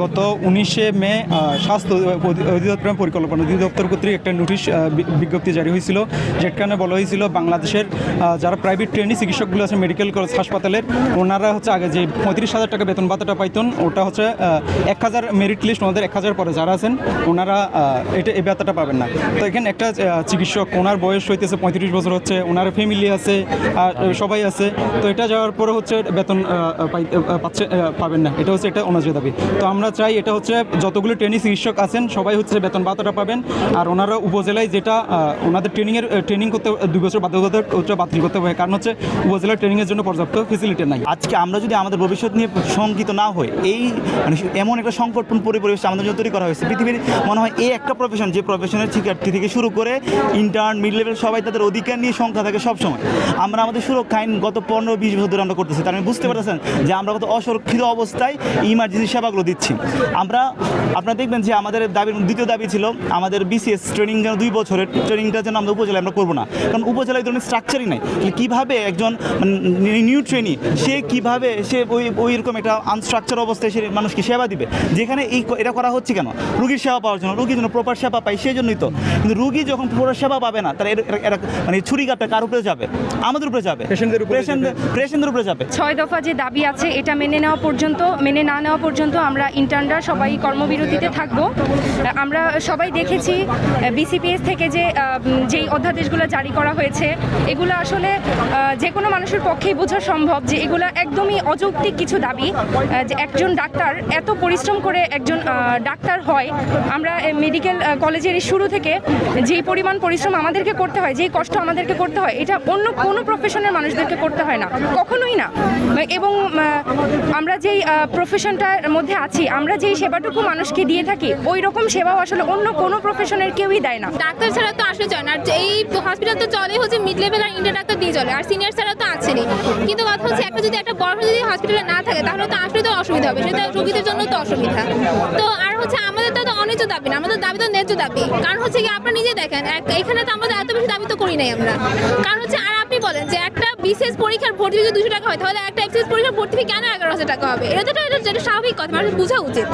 গত 19শে মে স্বাস্থ্য অধিদপ্তর পরিকল্পনা অধিদপ্তর কর্তৃক একটা নোটিশ বিজ্ঞপ্তি জারি হয়েছিল, যেখানে বলা হয়েছিল বাংলাদেশের যারা প্রাইভেট ট্রেনি চিকিৎসকগুলো আছে মেডিকেল কলেজ হাসপাতালের, ওনারা হচ্ছে আগে যে 35,000 টাকা বেতন ভাতাটা পাইতেন, ওটা হচ্ছে 1,000 মেরিট লিস্ট ওনাদের 1,000 পরে যারা আছেন ওনারা এই ভাতাটা পাবেন না। তো এখানে একটা চিকিৎসক, ওনার বয়স হইতেছে 35 বছর হচ্ছে, ওনার ফ্যামিলি আছে, সবাই আছে, তো এটা যাওয়ার পরে হচ্ছে বেতন পাবেন না, এটা হচ্ছে এটা ওনাদের দাবি। তো আমরা চাই এটা হচ্ছে যতগুলো ট্রেনিং চিকিৎসক আছেন সবাই হচ্ছে বেতন ভাতাটা পাবেন, আর ওনারা উপজেলায় যেটা ওনাদের ট্রেনিং করতে 2 বছর বাধ্যতা বাতিল করতে হবে, কারণ হচ্ছে উপজেলার ট্রেনিংয়ের জন্য পর্যাপ্ত ফেসিলিটি নাই। আজকে আমরা যদি আমাদের ভবিষ্যৎ নিয়ে শঙ্কিত না হই, এই মানে এমন একটা সংকটপূর্ণ পরিবেশ আমাদের জন্য তৈরি করা হয়েছে। পৃথিবীর মনে হয় এই একটা প্রফেশন, যে প্রফেশনের শিক্ষার্থী থেকে শুরু করে ইন্টার্ন মিড লেভেল সবাই তাদের অধিকার নিয়ে সংখ্যা থাকে সবসময়। আমরা আমাদের সুরক্ষা আইন গত 15-20 বছর ধরে আমরা করতেছি, তার মানে বুঝতে পারতেছেন যে আমরা কত অসুরক্ষিত অবস্থায় ইমার্জেন্সি সেবাগুলো দিচ্ছি। আপনারা দেখবেন যে আমাদের দাবির দ্বিতীয় দাবি ছিল আমাদের বিসিএস ট্রেনিং যেন 2 বছরের ট্রেনিংটা যেন আমরা উপজেলায় আমরা করবো না, কারণ উপজেলায় এই ধরনের স্ট্রাকচারই নাই। কীভাবে একজন নিউ ট্রেনি সে কীভাবে সে ওই রকম একটা আনস্ট্রাকচার অবস্থায় সে মানুষকে সেবা দিবে, যেখানে এটা করা হচ্ছে কেন? রুগীর সেবা পাওয়ার জন্য, রুগীর জন্য প্রপার সেবা পায় সেই জন্যই তো। কিন্তু রুগী যখন প্রপার সেবা পাবে না, তারা এরা মানে ছুরিকাটা কার উপরে যাবে? আমাদের উপরে যাবে, পেশেন্টদের উপরে যাবে। 6 দফা যে দাবি আছে এটা মেনে না নেওয়া পর্যন্ত আমরা ইন্টার্নরা সবাই কর্মবিরতিতে থাকবো। আমরা সবাই দেখেছি বিসিপিএস থেকে যেই অধ্যাদেশগুলো জারি করা হয়েছে, এগুলো আসলে যে কোনো মানুষের পক্ষেই বোঝা সম্ভব যে এগুলো একদমই অযৌক্তিক কিছু দাবি। যে একজন ডাক্তার এত পরিশ্রম করে একজন ডাক্তার হয়, আমরা মেডিকেল কলেজের শুরু থেকে যেই পরিমাণ পরিশ্রম আমাদেরকে করতে হয়, যেই কষ্ট আমাদেরকে করতে হয়, এটা অন্য কোনো প্রফেশনের মানুষদেরকে করতে হয় না, কখনোই না। এবং আমরা যেই প্রফেশনটার মধ্যে আছি, আমরা যেই সেবাটুকু মানুষকে দিয়ে থাকি, ওই রকম সেবাও আসলে অন্য কোনো প্রফেশনের কেউই দেয় না। ডাক্তার ছাড়া তো আসলে চলে না, আর এই হসপিটাল তো চলে হচ্ছে মিড লেভেল আর ইন্টার ডাক্তার দিয়ে চলে, আর সিনিয়র ছাড়া তো আছেনই। কিন্তু কথা হচ্ছে একটা বড় যদি হসপিটালে না থাকে তাহলে তো আসলে তো অসুবিধা হবে, সেটা রোগীদের জন্য তো অসুবিধা। তো আর হচ্ছে আমাদের তো অন্যায্য দাবি না, আমাদের দাবি তো ন্যায্য দাবি। কারণ হচ্ছে কি আপনারা নিজে দেখেন এখানে তো আমাদের এত বেশি দাবি তো করি নাই আমরা। কারণ হচ্ছে আর আপনি বলেন যে একটা বিসিএস পরীক্ষার ভর্তি যদি 200 টাকা হয়, তাহলে একটা এফসিএস পরীক্ষার ভর্তি কেন 11,000 টাকা হবে? এটা তো স্বাভাবিক কথা, মানুষ বোঝা উচিত।